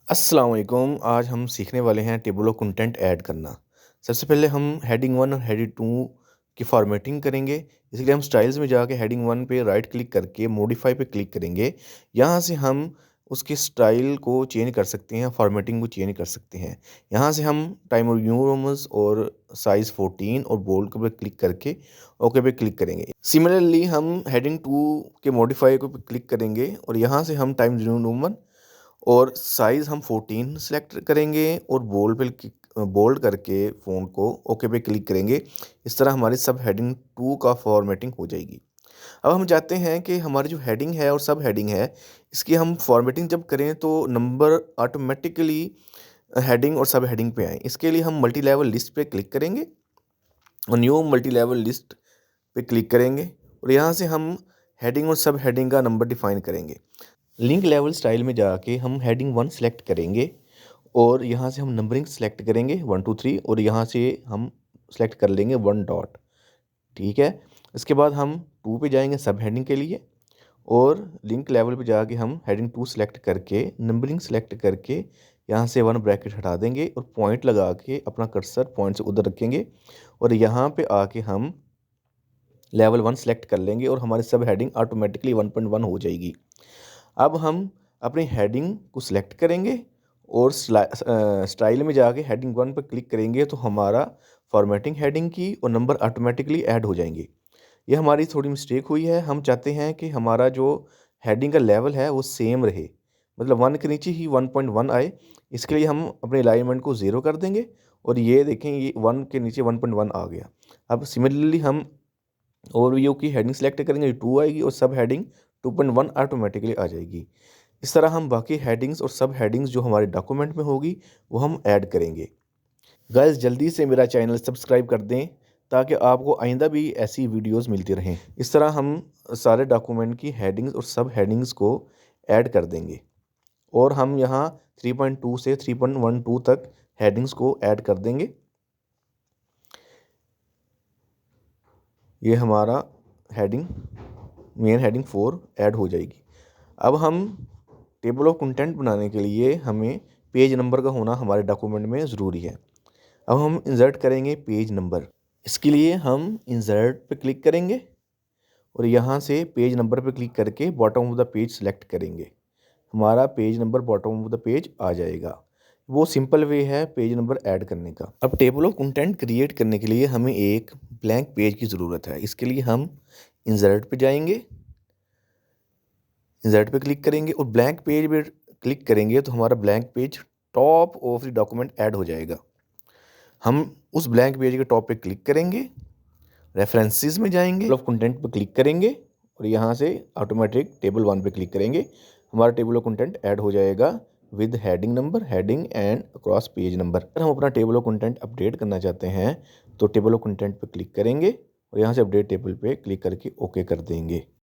अस्सलाम वालेकुम। आज हम सीखने वाले हैं टेबल ऑफ कंटेंट ऐड करना। सबसे पहले हम हेडिंग 1 और हेडिंग 2 की फॉर्मेटिंग करेंगे। इसके लिए हम स्टाइल्स में जाके हेडिंग 1 पे राइट क्लिक करके मॉडिफाई पे क्लिक करेंगे। यहाँ से हम उसके स्टाइल को चेंज कर सकते हैं, फॉर्मेटिंग को चेंज कर सकते हैं। यहाँ से हम टाइम और न्यू रोमन्स और साइज़ 14 और बोल्ड पे क्लिक करके ओके पे क्लिक करेंगे। सिमिलरली हम हेडिंग 2 के मॉडिफाई को पे क्लिक करेंगे और यहाँ से हम टाइम न्यू रोमन और साइज़ हम 14 सेलेक्ट करेंगे और बोल्ड करके फ़ॉन्ट को ओके पे क्लिक करेंगे। इस तरह हमारी सब हेडिंग 2 का फॉर्मेटिंग हो जाएगी। अब हम चाहते हैं कि हमारी जो हेडिंग है और सब हेडिंग है, इसकी हम फॉर्मेटिंग जब करें तो नंबर ऑटोमेटिकली हेडिंग और सब हेडिंग पे आए। इसके लिए हम मल्टी लेवल लिस्ट पे क्लिक करेंगे और न्यू मल्टी लेवल लिस्ट पे क्लिक करेंगे और यहाँ से हम हेडिंग और सब हेडिंग का नंबर डिफाइन करेंगे। लिंक लेवल स्टाइल में जाके हम हेडिंग 1 सेलेक्ट करेंगे और यहाँ से हम नंबरिंग सेलेक्ट करेंगे 1 2 3 और यहाँ से हम सेलेक्ट कर लेंगे 1 डॉट। ठीक है। इसके बाद हम 2 पे जाएंगे सब हेडिंग के लिए और लिंक लेवल पे जाके हम हेडिंग 2 सेलेक्ट करके नंबरिंग सेलेक्ट करके यहाँ से 1 ब्रैकेट हटा देंगे और पॉइंट लगा के अपना कर्सर पॉइंट से उधर रखेंगे और यहाँ पे आके हम लेवल 1 सेलेक्ट कर लेंगे और हमारी सब हेडिंग ऑटोमेटिकली 1.1 हो जाएगी। अब हम अपनी हेडिंग को सिलेक्ट करेंगे और स्टाइल में जाके हेडिंग 1 पर क्लिक करेंगे तो हमारा फॉर्मेटिंग हेडिंग की और नंबर ऑटोमेटिकली ऐड हो जाएंगे। ये हमारी थोड़ी मिस्टेक हुई है। हम चाहते हैं कि हमारा जो हेडिंग का लेवल है वो सेम रहे, मतलब 1 के नीचे ही 1.1 आए। इसके लिए हम अपने अलाइनमेंट को 0 कर देंगे और ये देखें ये 1 के नीचे 1.1 आ गया। अब सिमिलरली हम ओवरव्यू की हेडिंग सेलेक्ट करेंगे, 2 आएगी और सब हेडिंग 2.1 ऑटोमेटिकली आ जाएगी। इस तरह हम बाकी हेडिंग्स और सब हेडिंग्स जो हमारे डॉक्यूमेंट में होगी वो हम ऐड करेंगे। गाइस जल्दी से मेरा चैनल सब्सक्राइब कर दें ताकि आपको आइंदा भी ऐसी वीडियोस मिलती रहें। इस तरह हम सारे डॉक्यूमेंट की हेडिंग्स और सब हेडिंग्स को ऐड कर देंगे और हम यहाँ 3.2 से 3.12 तक हेडिंग्स को ऐड कर देंगे। ये हमारा हेडिंग मेन हेडिंग 4 ऐड हो जाएगी। अब हम टेबल ऑफ कंटेंट बनाने के लिए हमें पेज नंबर का होना हमारे डॉक्यूमेंट में ज़रूरी है। अब हम इंसर्ट करेंगे पेज नंबर। इसके लिए हम इंसर्ट पे क्लिक करेंगे और यहाँ से पेज नंबर पे क्लिक करके bottom of the page select करेंगे। हमारा page number bottom of the page आ जाएगा। वो सिंपल वे है पेज नंबर ऐड करने का। अब टेबल ऑफ कंटेंट क्रिएट करने के लिए हमें एक ब्लैंक पेज की ज़रूरत है। इसके लिए हम इंसर्ट पे जाएंगे, इंसर्ट पे क्लिक करेंगे और ब्लैंक पेज पे क्लिक करेंगे तो हमारा blank page top of the document add हो जाएगा। हम उस ब्लैंक पेज के टॉप पे क्लिक करेंगे, रेफरेंसेस में जाएंगे, टेबल ऑफ कंटेंट पे क्लिक करेंगे और यहाँ से ऑटोमेटिक टेबल 1 पे क्लिक करेंगे। हमारा टेबल ऑफ कंटेंट ऐड हो जाएगा with heading number, heading and across page number. अगर हम अपना टेबल ऑफ कंटेंट अपडेट करना चाहते हैं तो टेबल ऑफ कंटेंट पे क्लिक करेंगे और यहाँ से अपडेट टेबल पे क्लिक करके ओके कर देंगे।